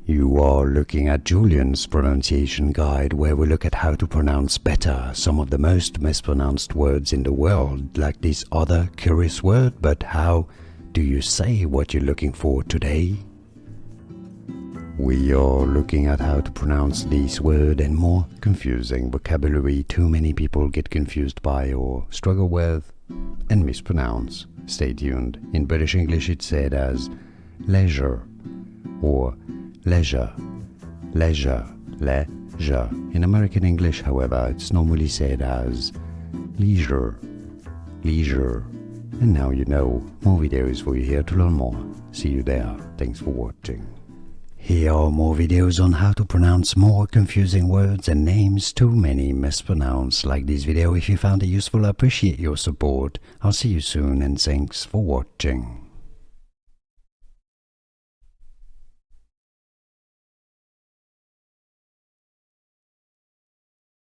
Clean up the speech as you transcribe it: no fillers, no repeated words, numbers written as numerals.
You are looking at Julian's pronunciation guide, where we look at how to pronounce better some of the most mispronounced words in the world, like this other curious word. But how do you say what you're looking for today? We are looking at how to pronounce this word and more confusing vocabulary too many people get confused by or struggle with and mispronounce. Stay tuned. In British English it's said as leisure or leisure, leisure, leisure. In American English, however, it's normally said as leisure, leisure. And now you know. More videos for you here to learn more. See you there. Thanks for watching. Here are more videos on how to pronounce more confusing words and names too many mispronounced. Like this video if you found it useful. I appreciate your support. I'll see you soon and thanks for watching.